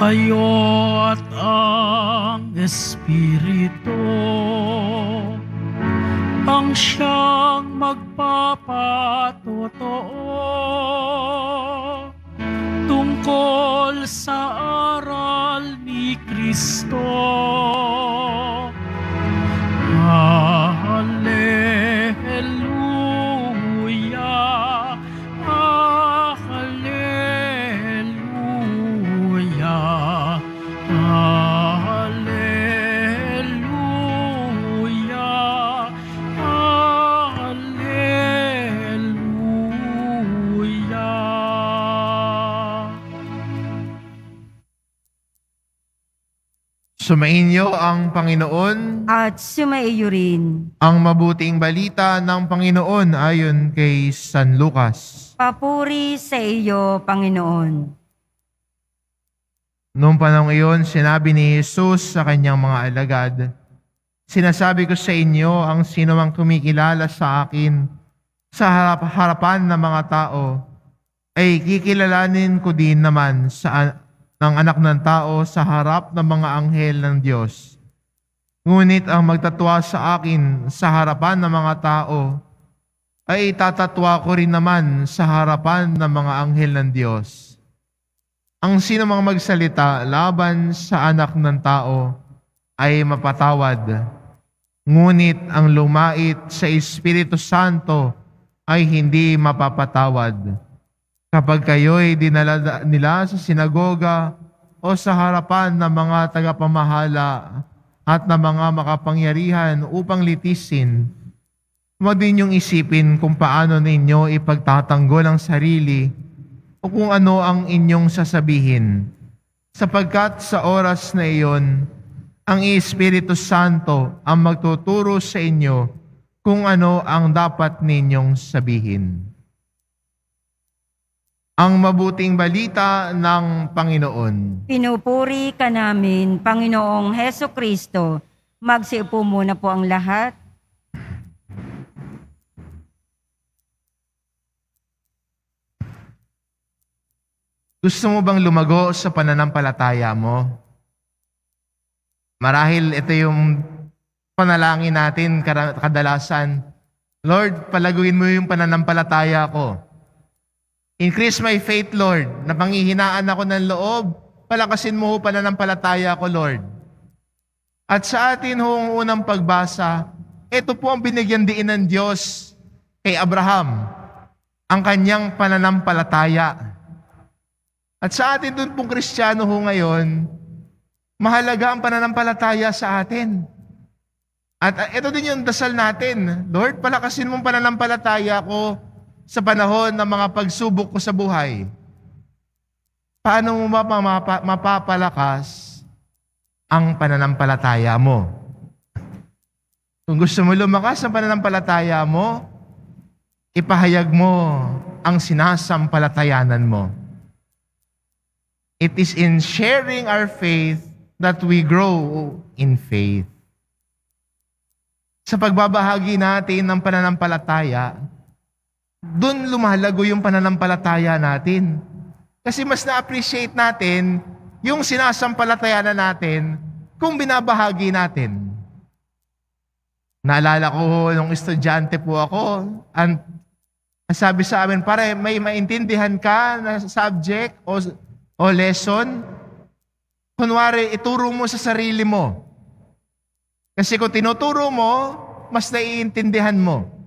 kayo't ang Espiritu ang siyang magpapatotoo tungkol sa aral ni Kristo. Hallelujah, hallelujah, hallelujah, hallelujah. Sumainyo ang Panginoon At sumaiyo rin. ang mabuting balita ng Panginoon ayon kay San Lucas. Papuri sa iyo, Panginoon. Noong panahong iyon, sinabi ni Jesus sa kanyang mga alagad, "Sinasabi ko sa inyo, ang sino mang kumikilala sa akin sa harapan ng mga tao, ay kikilalanin ko din naman ng anak ng tao sa harap ng mga anghel ng Diyos. Ngunit ang magtatwa sa akin sa harapan ng mga tao, ay tatatwa ko rin naman sa harapan ng mga anghel ng Diyos. Ang sino mang magsalita laban sa anak ng tao ay mapatawad. Ngunit ang lumait sa Espiritu Santo ay hindi mapapatawad. Kapag kayo'y dinala nila sa sinagoga o sa harapan ng mga tagapamahala at ng mga makapangyarihan upang litisin, huwag din niyong isipin kung paano ninyo ipagtatanggol ang sarili o kung ano ang inyong sasabihin, sapagkat sa oras na iyon, ang Espiritu Santo ang magtuturo sa inyo kung ano ang dapat ninyong sabihin." Ang mabuting balita ng Panginoon. Pinupuri ka namin, Panginoong Heso Kristo. Magsiupo muna po ang lahat. Gusto mo bang lumago sa pananampalataya mo? Marahil ito yung panalangin natin kadalasan. Lord, palaguin mo yung pananampalataya ko. Increase my faith, Lord. Napanghihinaan ako ng loob. Palakasin mo ho pananampalataya ko, Lord. At sa atin hong unang pagbasa, ito po ang binigyan diin ng Diyos kay Abraham, ang kanyang pananampalataya. At sa atin dun pong Kristiyano ho ngayon, mahalaga ang pananampalataya sa atin. At ito din yung dasal natin. Lord, palakasin mong pananampalataya ko sa panahon ng mga pagsubok ko sa buhay. Paano mo ba mapapalakas ang pananampalataya mo? Kung gusto mo lumakas ang pananampalataya mo, ipahayag mo ang sinasampalatayanan mo. It is in sharing our faith that we grow in faith. Sa pagbabahagi natin ng pananampalataya, doon lumalago yung pananampalataya natin. Kasi mas na-appreciate natin yung sinasampalatayanan natin kung binabahagi natin. Naalala ko nung estudyante po ako, ang sabi sa amin, pare, may maintindihan ka na subject o lesson, kunwari, ituro mo sa sarili mo. Kasi kung tinuturo mo, mas naiintindihan mo.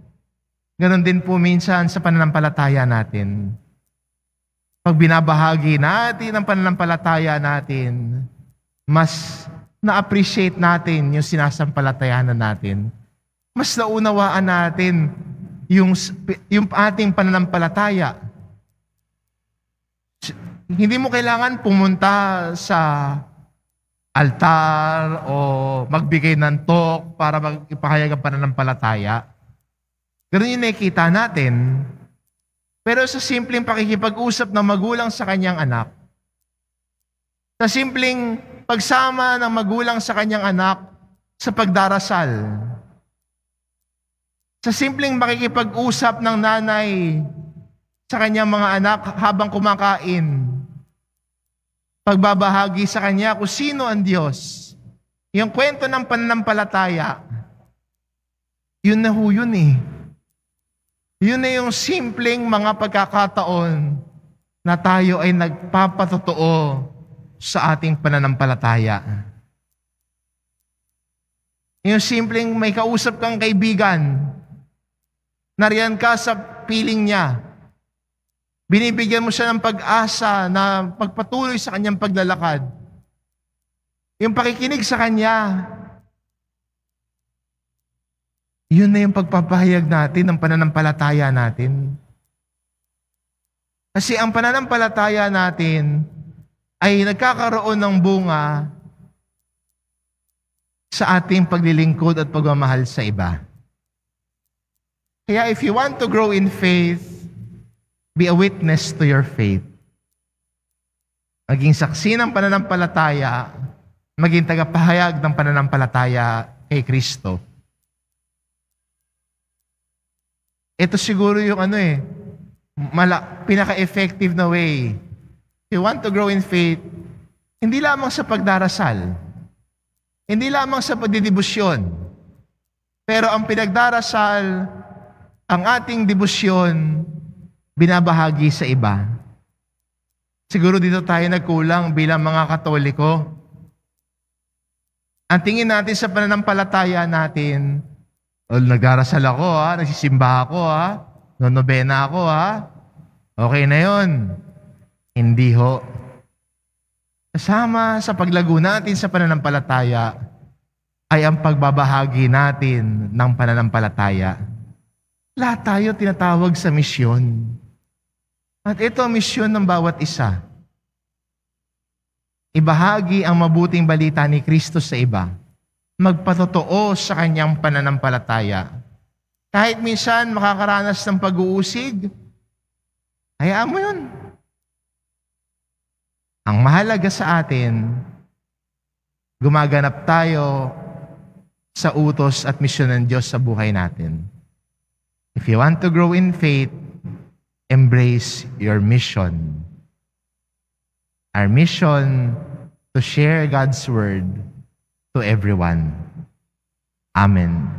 Ganon din po minsan sa pananampalataya natin. Pag binabahagi natin ang pananampalataya natin, mas na-appreciate natin yung sinasampalatayanan natin. Mas naunawaan natin yung ating pananampalataya. Hindi mo kailangan pumunta sa altar o magbigay ng talk para magpahayag ang pananampalataya. Ganun yung nakikita natin. Pero sa simpleng pakikipag-usap ng magulang sa kanyang anak, sa simpleng pagsama ng magulang sa kanyang anak sa pagdarasal, sa simpleng makikipag-usap ng nanay sa kanyang mga anak habang kumakain, pagbabahagi sa Kanya kung sino ang Diyos. Yung kwento ng pananampalataya, yun na ho yun eh. Yun na yung simpleng mga pagkakataon na tayo ay nagpapatotoo sa ating pananampalataya. Yung simpleng may kausap kang kaibigan, nariyan ka sa piling niya, binibigyan mo siya ng pag-asa na pagpatuloy sa kanyang paglalakad. Yung pakikinig sa kanya, yun na yung pagpapahayag natin ng pananampalataya natin. Kasi ang pananampalataya natin ay nagkakaroon ng bunga sa ating paglilingkod at pagmamahal sa iba. Kaya if you want to grow in faith, be a witness to your faith. Maging saksi ng pananampalataya, maging tagapahayag ng pananampalataya kay Kristo. Ito siguro yung pinaka-effective na way. If you want to grow in faith, hindi lamang sa pagdarasal, hindi lamang sa pagdidibusyon, pero ang pinagdarasal, ang ating dibusyon, binabahagi sa iba. Siguro dito tayo nagkulang bilang mga Katoliko. Ang tingin natin sa pananampalataya natin, nagdarasal ako nagsisimba ako nonobena ako okay na yon. Hindi ho. Kasama sa paglago natin sa pananampalataya ay ang pagbabahagi natin ng pananampalataya. Lahat tayo tinatawag sa misyon. At ito ang misyon ng bawat isa. Ibahagi ang mabuting balita ni Kristo sa iba. Magpatotoo sa kanyang pananampalataya. Kahit minsan makakaranas ng pag-uusig, hayaan mo yun. Ang mahalaga sa atin, gumaganap tayo sa utos at misyon ng Diyos sa buhay natin. If you want to grow in faith, embrace your mission. Our mission to share God's word to everyone. Amen.